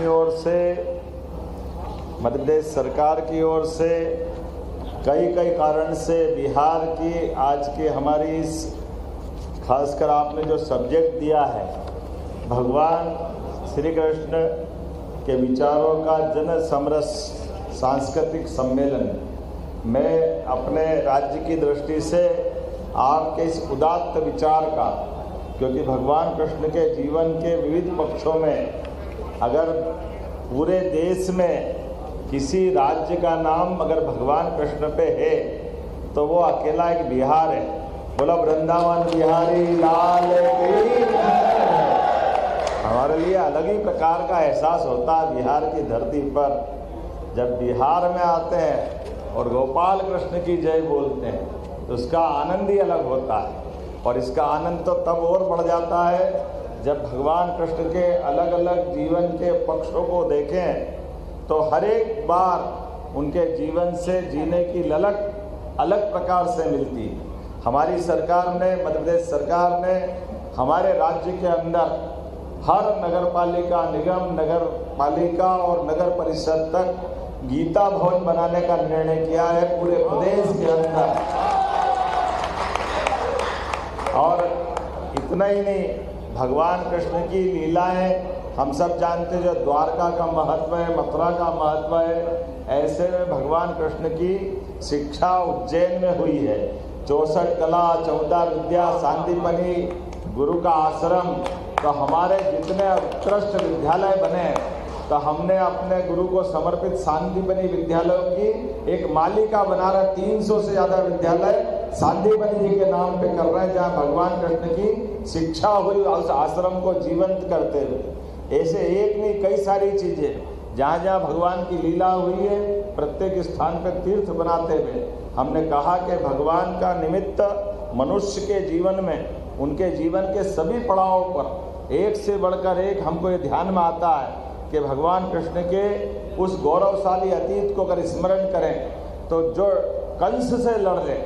अपनी ओर से, मध्य प्रदेश सरकार की ओर से कई कारण से बिहार की आज की हमारी इस खासकर आपने जो सब्जेक्ट दिया है भगवान श्री कृष्ण के विचारों का जन समरस सांस्कृतिक सम्मेलन, मैं अपने राज्य की दृष्टि से आपके इस उदात्त विचार का, क्योंकि भगवान कृष्ण के जीवन के विविध पक्षों में अगर पूरे देश में किसी राज्य का नाम अगर भगवान कृष्ण पे है तो वो अकेला एक बिहार है। बोला वृंदावन बिहारी लाल की। हमारे लिए अलग ही प्रकार का एहसास होता है बिहार की धरती पर जब बिहार में आते हैं और गोपाल कृष्ण की जय बोलते हैं तो उसका आनंद ही अलग होता है। और इसका आनंद तो तब और बढ़ जाता है जब भगवान कृष्ण के अलग अलग जीवन के पक्षों को देखें तो हर एक बार उनके जीवन से जीने की ललक अलग प्रकार से मिलती है। हमारी सरकार ने, मध्य प्रदेश सरकार ने हमारे राज्य के अंदर हर नगर पालिका, निगम, नगर पालिका और नगर परिषद तक गीता भवन बनाने का निर्णय किया है पूरे प्रदेश के अंदर। और इतना ही नहीं, भगवान कृष्ण की लीलाएं हम सब जानते, जो द्वारका का महत्व है, मथुरा का महत्व है, ऐसे में भगवान कृष्ण की शिक्षा उज्जैन में हुई है। 64 कला, 14 विद्या, सांदीपनी गुरु का आश्रम, तो हमारे जितने उत्कृष्ट विद्यालय बने तो हमने अपने गुरु को समर्पित सांदीपनी विद्यालयों की एक मालिका बना रहा। 300 से ज़्यादा विद्यालय सांदीपनी जी के नाम पे कर रहे हैं, जहाँ भगवान कृष्ण की शिक्षा हुई उस आश्रम को जीवंत करते हुए। ऐसे एक नहीं, कई सारी चीज़ें जहाँ जहाँ भगवान की लीला हुई है, प्रत्येक स्थान पर तीर्थ बनाते हुए हमने कहा कि भगवान का निमित्त मनुष्य के जीवन में, उनके जीवन के सभी पड़ावों पर एक से बढ़कर एक हमको ये ध्यान में आता है कि भगवान कृष्ण के उस गौरवशाली अतीत को अगर स्मरण करें तो जो कंस से लड़ रहे,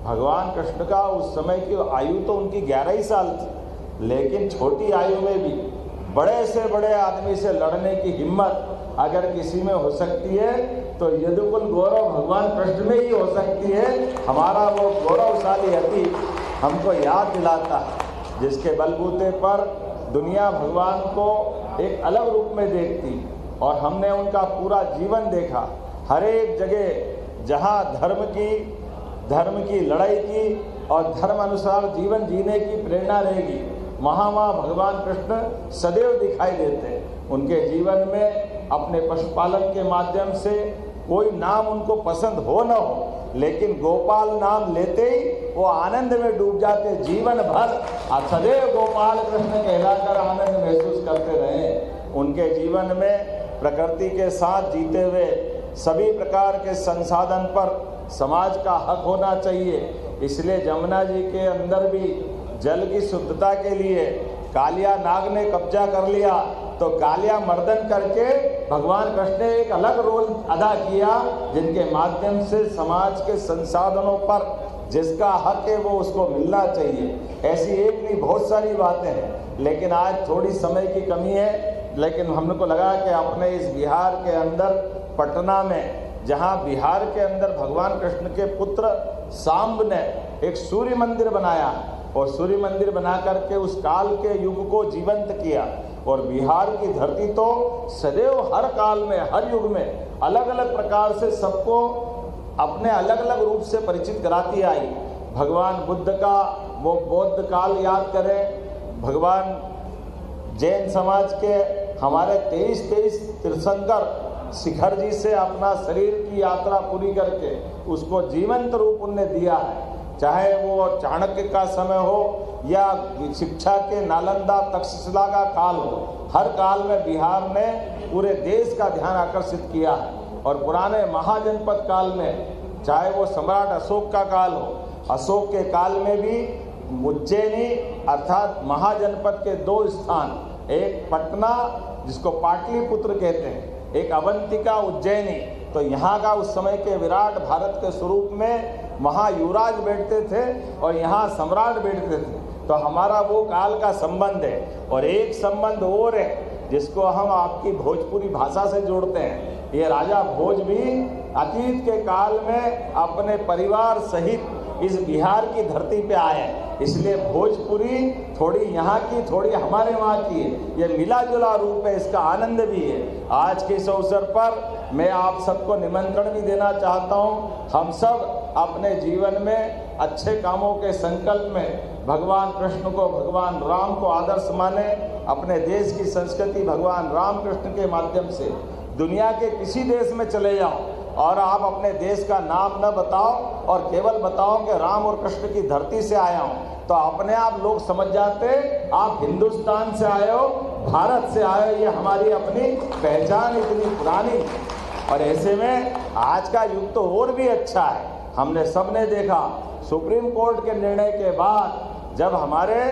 भगवान कृष्ण का उस समय की आयु तो उनकी 11 ही साल थी, लेकिन छोटी आयु में भी बड़े से बड़े आदमी से लड़ने की हिम्मत अगर किसी में हो सकती है तो यदुकुल गौरव भगवान कृष्ण में ही हो सकती है। हमारा वो गौरवशाली अतीत हमको याद दिलाता है, जिसके बलबूते पर दुनिया भगवान को एक अलग रूप में देखती और हमने उनका पूरा जीवन देखा। हर एक जगह जहाँ धर्म की लड़ाई की और धर्म अनुसार जीवन जीने की प्रेरणा रहेगी, वहाँ भगवान कृष्ण सदैव दिखाई देते हैं। उनके जीवन में अपने पशुपालन के माध्यम से कोई नाम उनको पसंद हो न हो, लेकिन गोपाल नाम लेते ही वो आनंद में डूब जाते, जीवन भर सदैव गोपाल कृष्ण कहलाकर आनंद महसूस करते रहे। उनके जीवन में प्रकृति के साथ जीते हुए सभी प्रकार के संसाधन पर समाज का हक होना चाहिए। इसलिए जमुना जी के अंदर भी जल की शुद्धता के लिए कालिया नाग ने कब्जा कर लिया, तो कालिया मर्दन करके भगवान कृष्ण ने एक अलग रोल अदा किया, जिनके माध्यम से समाज के संसाधनों पर जिसका हक है वो उसको मिलना चाहिए। ऐसी एक नहीं, बहुत सारी बातें हैं, लेकिन आज थोड़ी समय की कमी है। लेकिन हमको लगा कि अपने इस बिहार के अंदर पटना में, जहाँ बिहार के अंदर भगवान कृष्ण के पुत्र सांब ने एक सूर्य मंदिर बनाया और सूर्य मंदिर बना करके उस काल के युग को जीवंत किया। और बिहार की धरती तो सदैव हर काल में, हर युग में अलग अलग प्रकार से सबको अपने अलग अलग रूप से परिचित कराती आई। भगवान बुद्ध का वो बौद्ध काल याद करें, भगवान जैन समाज के हमारे 23 तीर्थंकर शिखर जी से अपना शरीर की यात्रा पूरी करके उसको जीवंत रूप उन्होंने दिया है। चाहे वो चाणक्य का समय हो या शिक्षा के नालंदा तक्षशिला का काल हो, हर काल में बिहार ने पूरे देश का ध्यान आकर्षित किया है। और पुराने महाजनपद काल में, चाहे वो सम्राट अशोक का काल हो, अशोक के काल में भी उज्जैनी अर्थात महाजनपद के 2 स्थान, एक पटना जिसको पाटलिपुत्र कहते हैं, एक अवंतिका उज्जैनी, तो यहाँ का उस समय के विराट भारत के स्वरूप में वहाँ युवराज बैठते थे और यहाँ सम्राट बैठते थे। तो हमारा वो काल का संबंध है। और एक संबंध और है जिसको हम आपकी भोजपुरी भाषा से जोड़ते हैं। ये राजा भोज भी अतीत के काल में अपने परिवार सहित इस बिहार की धरती पे आए, इसलिए भोजपुरी थोड़ी यहाँ की थोड़ी हमारे वहाँ की है। ये मिला जुला रूप है, इसका आनंद भी है। आज के इस अवसर पर मैं आप सबको निमंत्रण भी देना चाहता हूँ। हम सब अपने जीवन में अच्छे कामों के संकल्प में भगवान कृष्ण को, भगवान राम को आदर्श माने। अपने देश की संस्कृति भगवान राम कृष्ण के माध्यम से दुनिया के किसी देश में चले जाओ और आप अपने देश का नाम न बताओ और केवल बताओ कि राम और कृष्ण की धरती से आया हूँ, तो अपने आप लोग समझ जाते आप हिंदुस्तान से आए हो, भारत से आए हो। ये हमारी अपनी पहचान इतनी पुरानी। और ऐसे में आज का युग तो और भी अच्छा है। हमने सबने देखा सुप्रीम कोर्ट के निर्णय के बाद जब हमारे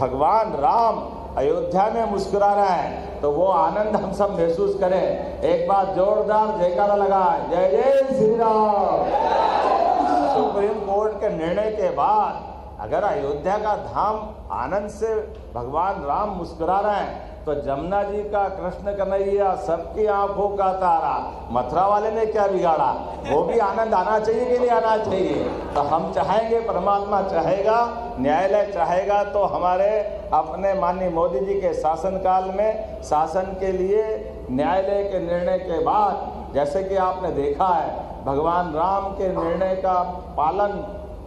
भगवान राम अयोध्या में मुस्कुरा रहे हैं तो वो आनंद हम सब महसूस करें। एक बार जोरदार जयकारा लगाए, जय जय श्री राम। सुप्रीम कोर्ट के निर्णय के बाद अगर अयोध्या का धाम आनंद से भगवान राम मुस्कुरा रहे हैं तो जमुना जी का कृष्ण कन्हैया सबकी आंखों का तारा, मथुरा वाले ने क्या बिगाड़ा, वो भी आनंद आना चाहिए कि नहीं आना चाहिए। तो हम चाहेंगे, परमात्मा चाहेगा, न्यायालय चाहेगा तो हमारे अपने माननीय मोदी जी के शासनकाल में शासन के लिए न्यायालय के निर्णय के बाद, जैसे कि आपने देखा है भगवान राम के निर्णय का पालन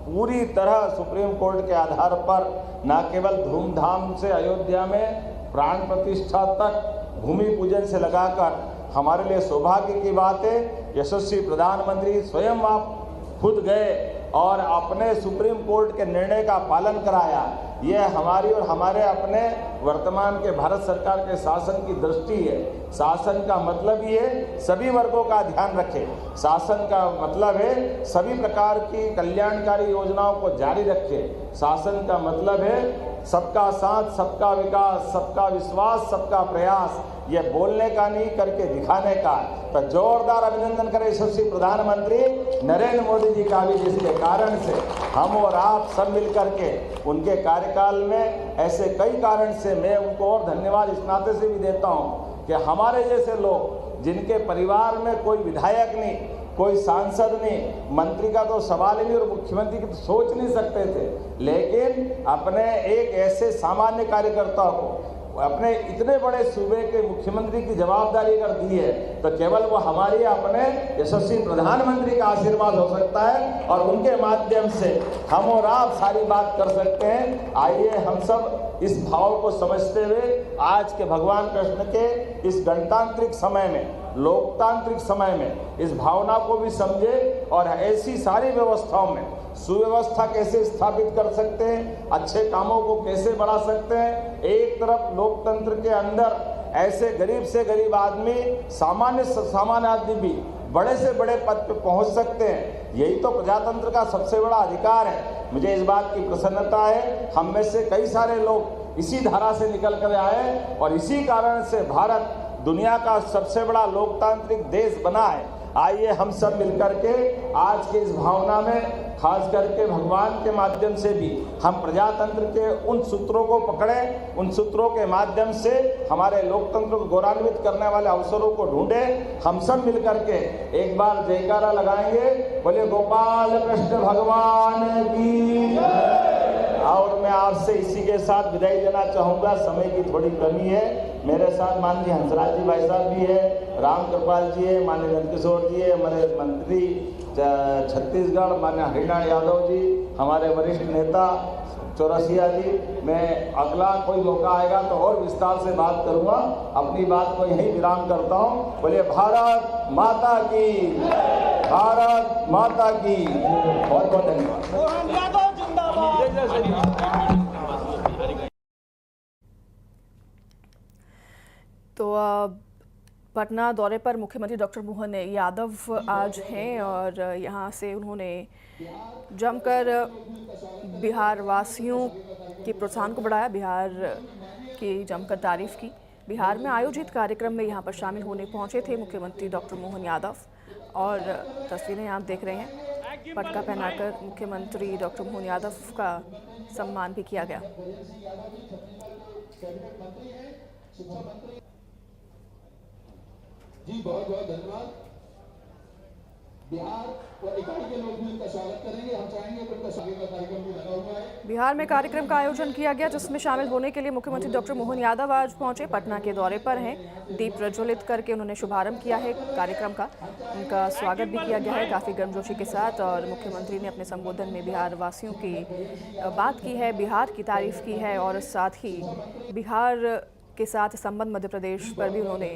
पूरी तरह सुप्रीम कोर्ट के आधार पर न केवल धूमधाम से अयोध्या में प्राण प्रतिष्ठा तक भूमि पूजन से लगाकर, हमारे लिए सौभाग्य की बात है यशस्वी प्रधानमंत्री स्वयं आप खुद गए और अपने सुप्रीम कोर्ट के निर्णय का पालन कराया। ये हमारी और हमारे अपने वर्तमान के भारत सरकार के शासन की दृष्टि है। शासन का मतलब ये सभी वर्गों का ध्यान रखे। शासन का मतलब है सभी प्रकार की कल्याणकारी योजनाओं को जारी रखे। शासन का मतलब है सबका साथ, सबका विकास, सबका विश्वास, सबका प्रयास। ये बोलने का नहीं, करके दिखाने का। तो जोरदार अभिनंदन करें यशस्वी प्रधानमंत्री नरेंद्र मोदी जी का भी, जिसके कारण से हम और आप सब मिलकर के उनके कार्यकाल में ऐसे कई कारण से मैं उनको और धन्यवाद इस नाते से भी देता हूं कि हमारे जैसे लोग जिनके परिवार में कोई विधायक नहीं, कोई सांसद नहीं, मंत्री का तो सवाल ही नहीं और मुख्यमंत्री की तो सोच नहीं सकते थे, लेकिन अपने एक ऐसे सामान्य कार्यकर्ता को अपने इतने बड़े सूबे के मुख्यमंत्री की जवाबदारी अगर दी है तो केवल वो हमारी अपने यशस्वी प्रधानमंत्री का आशीर्वाद हो सकता है और उनके माध्यम से हम और आप सारी बात कर सकते हैं। आइए हम सब इस भाव को समझते हुए आज के भगवान कृष्ण के इस गणतांत्रिक समय में, लोकतांत्रिक समय में इस भावना को भी समझे और ऐसी सारी व्यवस्थाओं में सुव्यवस्था कैसे स्थापित कर सकते हैं, अच्छे कामों को कैसे बढ़ा सकते हैं। एक तरफ लोकतंत्र के अंदर ऐसे गरीब से गरीब आदमी, सामान्य से सामान्य आदमी भी बड़े से बड़े पद पे पहुंच सकते हैं। यही तो प्रजातंत्र का सबसे बड़ा अधिकार है। मुझे इस बात की प्रसन्नता है, हम में से कई सारे लोग इसी धारा से निकल कर आए और इसी कारण से भारत दुनिया का सबसे बड़ा लोकतांत्रिक देश बना है। आइए हम सब मिलकर के आज के इस भावना में, खास करके भगवान के माध्यम से भी हम प्रजातंत्र के उन सूत्रों को पकड़ें, उन सूत्रों के माध्यम से हमारे लोकतंत्र को गौरवान्वित करने वाले अवसरों को ढूंढें। हम सब मिलकर के एक बार जयकारा लगाएंगे, बोले गोपाल कृष्ण भगवान की। और मैं आपसे इसी के साथ विदाई लेना चाहूँगा, समय की थोड़ी कमी है। मेरे साथ माननीय हंसराज जी भाई साहब भी है, राम कृपाल जी है, माननीय नंदकिशोर जी है, हमारे मंत्री छत्तीसगढ़ माननीय हरिनारायण यादव जी, हमारे वरिष्ठ नेता चौरसिया जी। मैं अगला कोई मौका आएगा तो और विस्तार से बात करूंगा। अपनी बात को यहीं विराम करता हूं। बोलिए भारत माता की, भारत माता की। बहुत बहुत धन्यवाद। तो पटना दौरे पर मुख्यमंत्री डॉक्टर मोहन यादव आज हैं और यहाँ से उन्होंने जमकर बिहार वासियों के प्रोत्साहन को बढ़ाया, बिहार की जमकर तारीफ की। बिहार में आयोजित कार्यक्रम में यहाँ पर शामिल होने पहुँचे थे मुख्यमंत्री डॉक्टर मोहन यादव और तस्वीरें आप देख रहे हैं। पटका पहनाकर मुख्यमंत्री डॉक्टर मोहन यादव का सम्मान भी किया गया। जी बहुत बहुत धन्यवाद। बिहार और इकाई के लोग भी उनका स्वागत करेंगे। हम चाहेंगे कि उनका स्वागत का कार्यक्रम भी लगा हुआ है। बिहार में कार्यक्रम का आयोजन किया गया जिसमें शामिल होने के लिए मुख्यमंत्री डॉक्टर मोहन यादव आज पहुंचे, पटना के दौरे पर हैं। दीप प्रज्वलित करके उन्होंने शुभारंभ किया है कार्यक्रम का। उनका स्वागत भी किया गया है काफ़ी गर्मजोशी के साथ और मुख्यमंत्री ने अपने संबोधन में बिहार वासियों की बात की है, बिहार की तारीफ की है और साथ ही बिहार के साथ संबंध मध्य प्रदेश पर भी उन्होंने